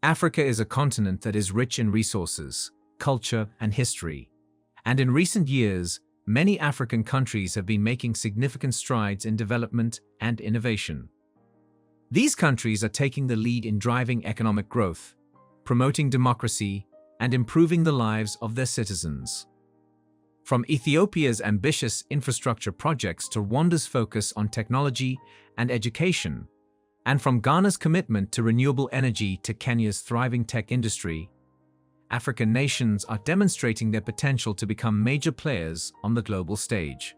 Africa is a continent that is rich in resources, culture, and history. And in recent years, many African countries have been making significant strides in development and innovation. These countries are taking the lead in driving economic growth, promoting democracy, and improving the lives of their citizens. From Ethiopia's ambitious infrastructure projects to Rwanda's focus on technology and education, and from Ghana's commitment to renewable energy to Kenya's thriving tech industry, African nations are demonstrating their potential to become major players on the global stage.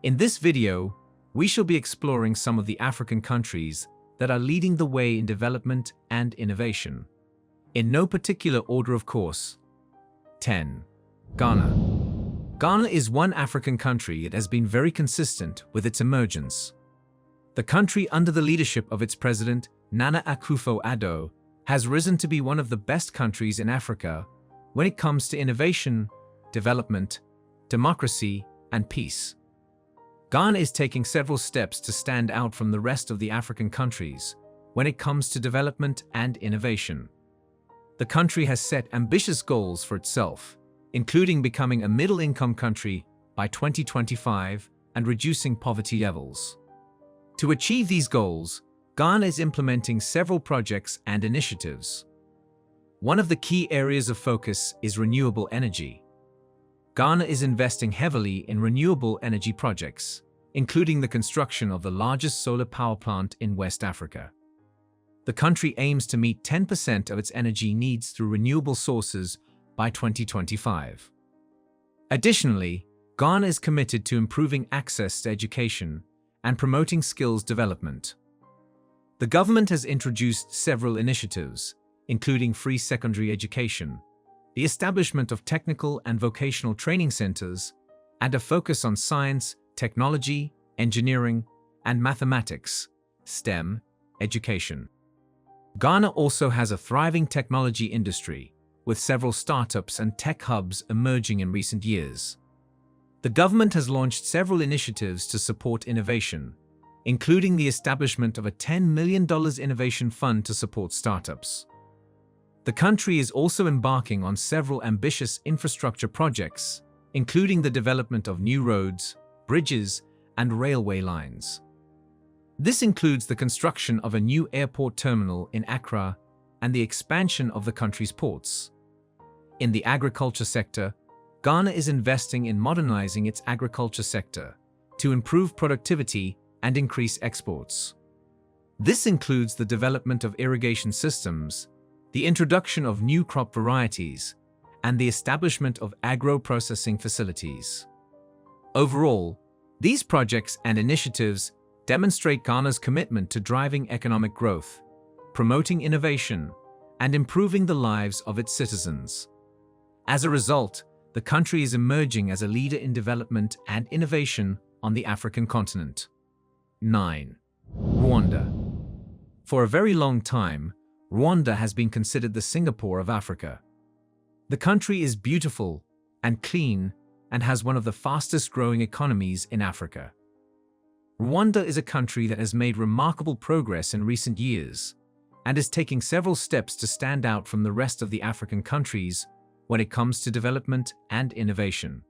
In this video, we shall be exploring some of the African countries that are leading the way in development and innovation. In no particular order, of course. 10. Ghana. Ghana is one African country that has been very consistent with its emergence. The country, under the leadership of its president, Nana Akufo-Addo, has risen to be one of the best countries in Africa when it comes to innovation, development, democracy, and peace. Ghana is taking several steps to stand out from the rest of the African countries when it comes to development and innovation. The country has set ambitious goals for itself, including becoming a middle-income country by 2025 and reducing poverty levels. To achieve these goals, Ghana is implementing several projects and initiatives. One of the key areas of focus is renewable energy. Ghana is investing heavily in renewable energy projects, including the construction of the largest solar power plant in West Africa. The country aims to meet 10% of its energy needs through renewable sources by 2025. Additionally, Ghana is committed to improving access to education and promoting skills development. The government has introduced several initiatives, including free secondary education, the establishment of technical and vocational training centers, and a focus on science, technology, engineering, and mathematics (STEM) education. Ghana also has a thriving technology industry, with several startups and tech hubs emerging in recent years. The government has launched several initiatives to support innovation, including the establishment of a $10 million innovation fund to support startups. The country is also embarking on several ambitious infrastructure projects, including the development of new roads, bridges, and railway lines. This includes the construction of a new airport terminal in Accra and the expansion of the country's ports. In the agriculture sector, Ghana is investing in modernizing its agriculture sector to improve productivity and increase exports. This includes the development of irrigation systems, the introduction of new crop varieties, and the establishment of agro-processing facilities. Overall, these projects and initiatives demonstrate Ghana's commitment to driving economic growth, promoting innovation, and improving the lives of its citizens. As a result, the country is emerging as a leader in development and innovation on the African continent. 9. Rwanda. For a very long time, Rwanda has been considered the Singapore of Africa. The country is beautiful and clean and has one of the fastest-growing economies in Africa. Rwanda is a country that has made remarkable progress in recent years and is taking several steps to stand out from the rest of the African countries when it comes to development and innovation.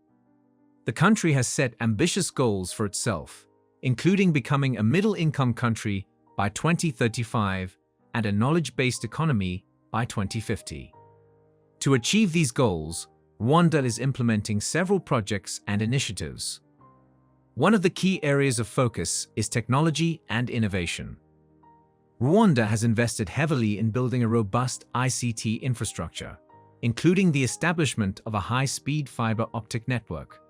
The country has set ambitious goals for itself, including becoming a middle-income country by 2035 and a knowledge-based economy by 2050. To achieve these goals, Rwanda is implementing several projects and initiatives. One of the key areas of focus is technology and innovation. Rwanda has invested heavily in building a robust ICT infrastructure, including the establishment of a high-speed fiber optic network,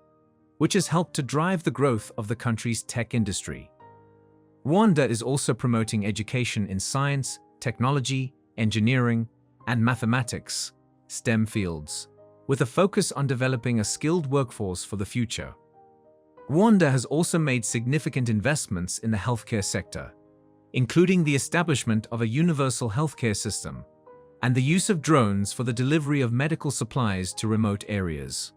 which has helped to drive the growth of the country's tech industry. Rwanda is also promoting education in science, technology, engineering, and mathematics (STEM) fields, with a focus on developing a skilled workforce for the future. Rwanda has also made significant investments in the healthcare sector, including the establishment of a universal healthcare system and the use of drones for the delivery of medical supplies to remote areas.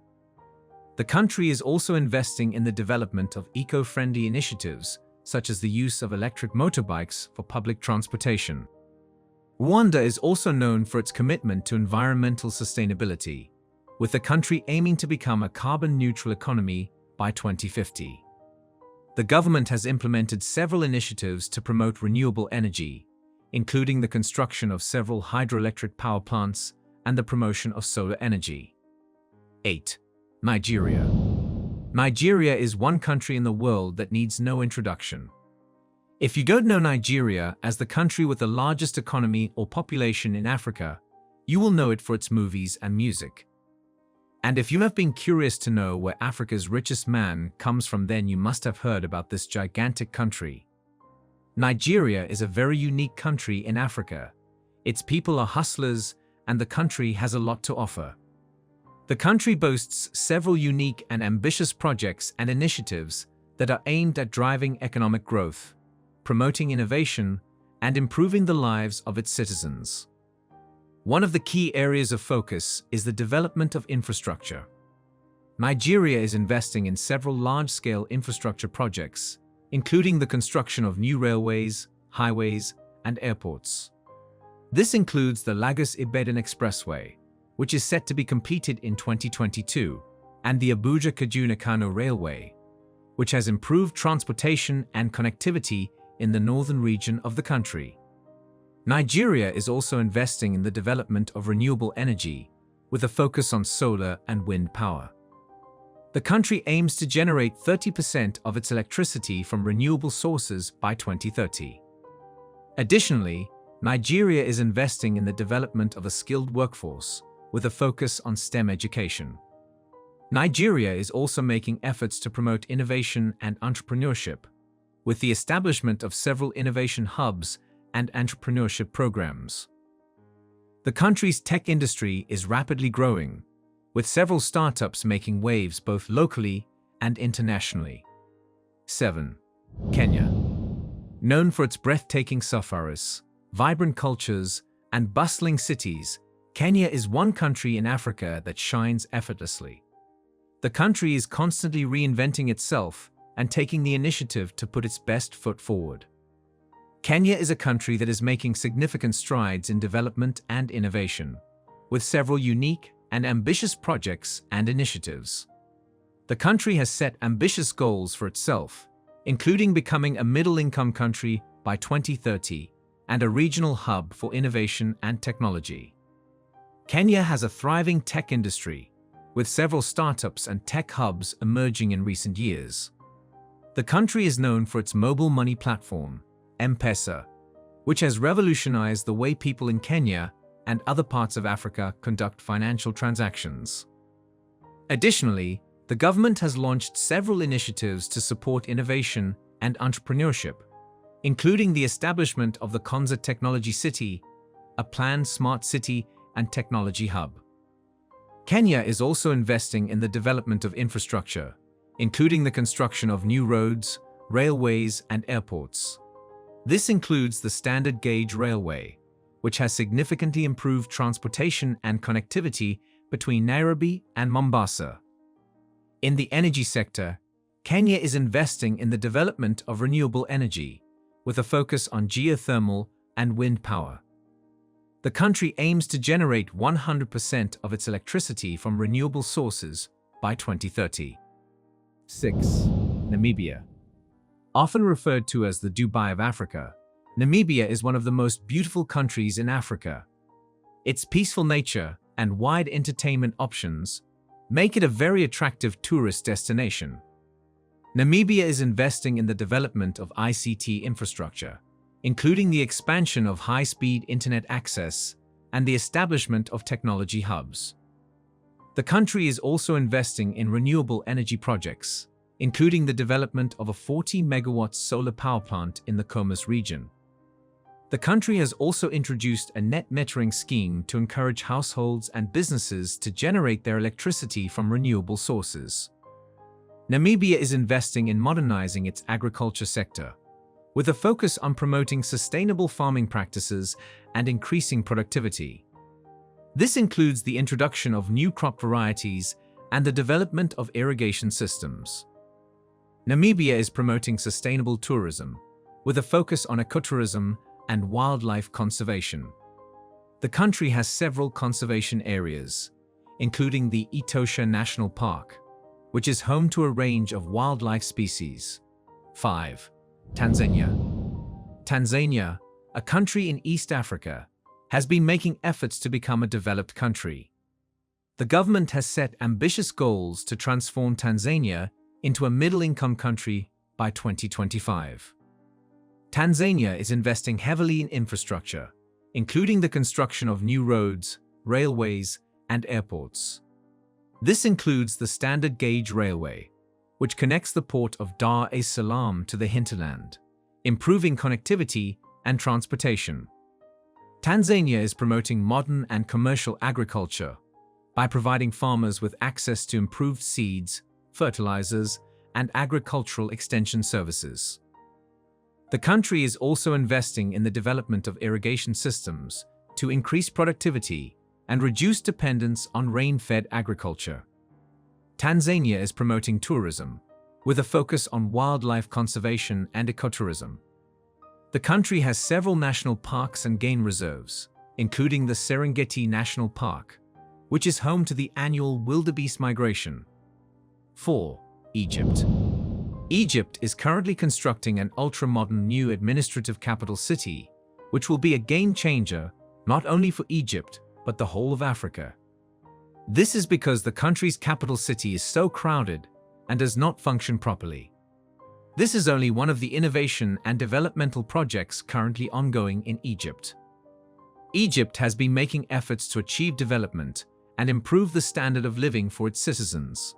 The country is also investing in the development of eco-friendly initiatives, such as the use of electric motorbikes for public transportation. Rwanda is also known for its commitment to environmental sustainability, with the country aiming to become a carbon-neutral economy by 2050. The government has implemented several initiatives to promote renewable energy, including the construction of several hydroelectric power plants and the promotion of solar energy. 8. Nigeria. Nigeria is one country in the world that needs no introduction. If you don't know Nigeria as the country with the largest economy or population in Africa, you will know it for its movies and music. And if you have been curious to know where Africa's richest man comes from, then you must have heard about this gigantic country. Nigeria is a very unique country in Africa. Its people are hustlers, and the country has a lot to offer. The country boasts several unique and ambitious projects and initiatives that are aimed at driving economic growth, promoting innovation, and improving the lives of its citizens. One of the key areas of focus is the development of infrastructure. Nigeria is investing in several large-scale infrastructure projects, including the construction of new railways, highways, and airports. This includes the Lagos-Ibadan Expressway, which is set to be completed in 2022, and the Abuja-Kaduna-Kano Railway, which has improved transportation and connectivity in the northern region of the country. Nigeria is also investing in the development of renewable energy, with a focus on solar and wind power. The country aims to generate 30% of its electricity from renewable sources by 2030. Additionally, Nigeria is investing in the development of a skilled workforce, with a focus on STEM education. Nigeria is also making efforts to promote innovation and entrepreneurship, with the establishment of several innovation hubs and entrepreneurship programs. The country's tech industry is rapidly growing, with several startups making waves both locally and internationally. 7. Kenya. Known for its breathtaking safaris, vibrant cultures, and bustling cities, Kenya is one country in Africa that shines effortlessly. The country is constantly reinventing itself and taking the initiative to put its best foot forward. Kenya is a country that is making significant strides in development and innovation, with several unique and ambitious projects and initiatives. The country has set ambitious goals for itself, including becoming a middle-income country by 2030 and a regional hub for innovation and technology. Kenya has a thriving tech industry, with several startups and tech hubs emerging in recent years. The country is known for its mobile money platform, M-Pesa, which has revolutionized the way people in Kenya and other parts of Africa conduct financial transactions. Additionally, the government has launched several initiatives to support innovation and entrepreneurship, including the establishment of the Konza Technology City, a planned smart city and technology hub. Kenya is also investing in the development of infrastructure, including the construction of new roads, railways, and airports. This includes the Standard Gauge Railway, which has significantly improved transportation and connectivity between Nairobi and Mombasa. In the energy sector, Kenya is investing in the development of renewable energy, with a focus on geothermal and wind power. The country aims to generate 100% of its electricity from renewable sources by 2030. 6. Namibia. Often referred to as the Dubai of Africa, Namibia is one of the most beautiful countries in Africa. Its peaceful nature and wide entertainment options make it a very attractive tourist destination. Namibia is investing in the development of ICT infrastructure, including the expansion of high-speed internet access and the establishment of technology hubs. The country is also investing in renewable energy projects, including the development of a 40-megawatt solar power plant in the Comas region. The country has also introduced a net metering scheme to encourage households and businesses to generate their electricity from renewable sources. Namibia is investing in modernizing its agriculture sector, with a focus on promoting sustainable farming practices and increasing productivity. This includes the introduction of new crop varieties and the development of irrigation systems. Namibia is promoting sustainable tourism, with a focus on ecotourism and wildlife conservation. The country has several conservation areas, including the Etosha National Park, which is home to a range of wildlife species. 5. Tanzania. Tanzania, a country in East Africa, has been making efforts to become a developed country. The government has set ambitious goals to transform Tanzania into a middle-income country by 2025. Tanzania is investing heavily in infrastructure, including the construction of new roads, railways, and airports. This includes the standard gauge railway, which connects the port of Dar es Salaam to the hinterland, improving connectivity and transportation. Tanzania is promoting modern and commercial agriculture by providing farmers with access to improved seeds, fertilizers, and agricultural extension services. The country is also investing in the development of irrigation systems to increase productivity and reduce dependence on rain-fed agriculture. Tanzania is promoting tourism, with a focus on wildlife conservation and ecotourism. The country has several national parks and game reserves, including the Serengeti National Park, which is home to the annual wildebeest migration. 4. Egypt. Egypt is currently constructing an ultra-modern new administrative capital city, which will be a game-changer not only for Egypt, but the whole of Africa. This is because the country's capital city is so crowded and does not function properly. This is only one of the innovation and developmental projects currently ongoing in Egypt. Egypt has been making efforts to achieve development and improve the standard of living for its citizens.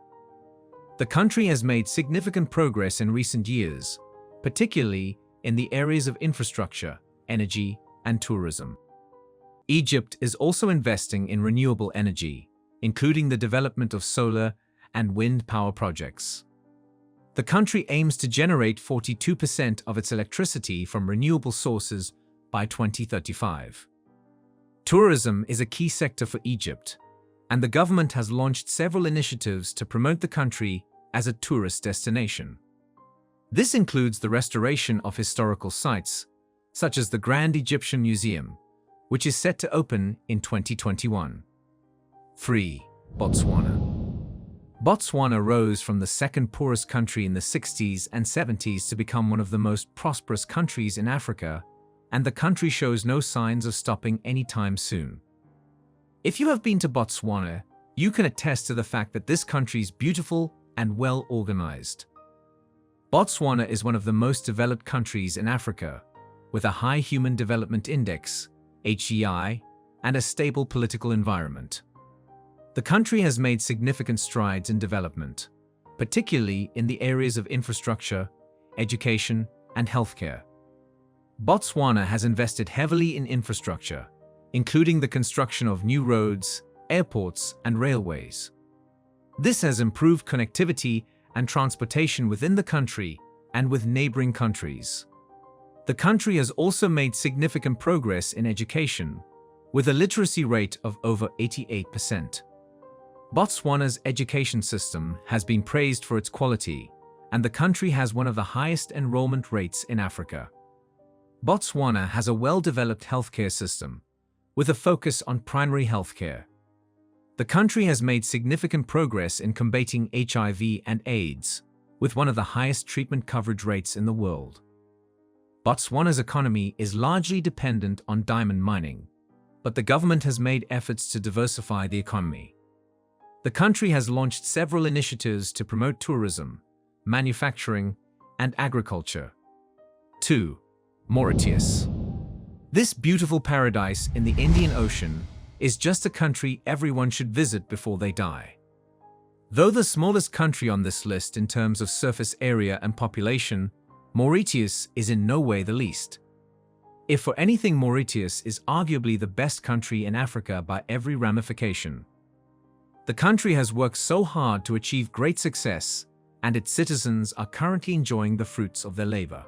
The country has made significant progress in recent years, particularly in the areas of infrastructure, energy, and tourism. Egypt is also investing in renewable energy, including the development of solar and wind power projects. The country aims to generate 42% of its electricity from renewable sources by 2035. Tourism is a key sector for Egypt, and the government has launched several initiatives to promote the country as a tourist destination. This includes the restoration of historical sites, such as the Grand Egyptian Museum, which is set to open in 2021. 3. Botswana. Botswana rose from the second poorest country in the 60s and 70s to become one of the most prosperous countries in Africa, and the country shows no signs of stopping anytime soon. If you have been to Botswana, you can attest to the fact that this country is beautiful and well organized. Botswana is one of the most developed countries in Africa, with a high Human Development Index, HDI, and a stable political environment. The country has made significant strides in development, particularly in the areas of infrastructure, education, and healthcare. Botswana has invested heavily in infrastructure, including the construction of new roads, airports, and railways. This has improved connectivity and transportation within the country and with neighboring countries. The country has also made significant progress in education, with a literacy rate of over 88%. Botswana's education system has been praised for its quality, and the country has one of the highest enrollment rates in Africa. Botswana has a well-developed healthcare system, with a focus on primary healthcare. The country has made significant progress in combating HIV and AIDS, with one of the highest treatment coverage rates in the world. Botswana's economy is largely dependent on diamond mining, but the government has made efforts to diversify the economy. The country has launched several initiatives to promote tourism, manufacturing, and agriculture. 2. Mauritius. This beautiful paradise in the Indian Ocean is just a country everyone should visit before they die. Though the smallest country on this list in terms of surface area and population, Mauritius is in no way the least. If for anything, Mauritius is arguably the best country in Africa by every ramification. The country has worked so hard to achieve great success, and its citizens are currently enjoying the fruits of their labor.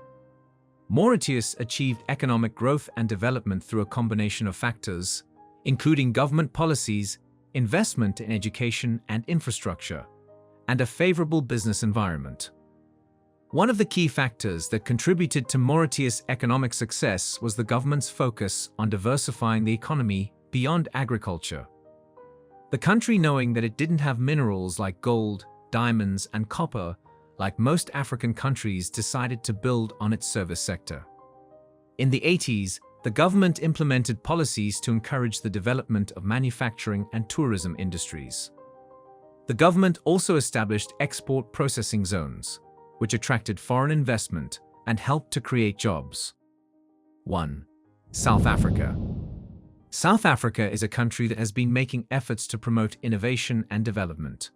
Mauritius achieved economic growth and development through a combination of factors, including government policies, investment in education and infrastructure, and a favorable business environment. One of the key factors that contributed to Mauritius' economic success was the government's focus on diversifying the economy beyond agriculture. The country, knowing that it didn't have minerals like gold, diamonds, and copper, like most African countries, decided to build on its service sector. In the 80s, the government implemented policies to encourage the development of manufacturing and tourism industries. The government also established export processing zones, which attracted foreign investment and helped to create jobs. 1. South Africa. South Africa is a country that has been making efforts to promote innovation and development,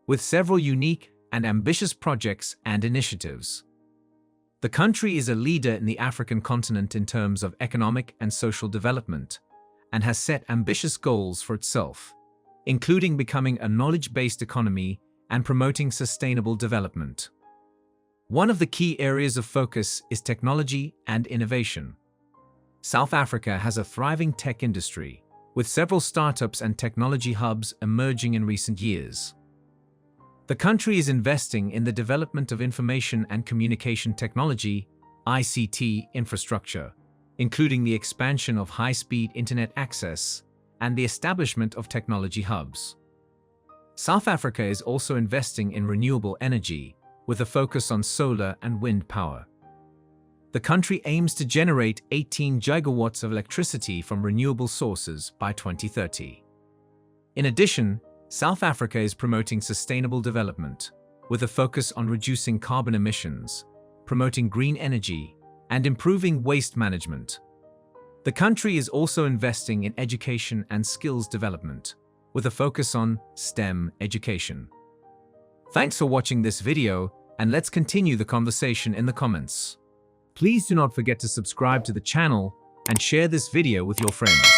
with several unique and ambitious projects and initiatives. The country is a leader in the African continent in terms of economic and social development, and has set ambitious goals for itself, including becoming a knowledge-based economy and promoting sustainable development. One of the key areas of focus is technology and innovation. South Africa has a thriving tech industry, with several startups and technology hubs emerging in recent years. The country is investing in the development of information and communication technology (ICT) infrastructure, including the expansion of high-speed internet access and the establishment of technology hubs. South Africa is also investing in renewable energy, with a focus on solar and wind power. The country aims to generate 18 gigawatts of electricity from renewable sources by 2030. In addition, South Africa is promoting sustainable development, with a focus on reducing carbon emissions, promoting green energy, and improving waste management. The country is also investing in education and skills development, with a focus on STEM education. Thanks for watching this video, and let's continue the conversation in the comments. Please do not forget to subscribe to the channel and share this video with your friends.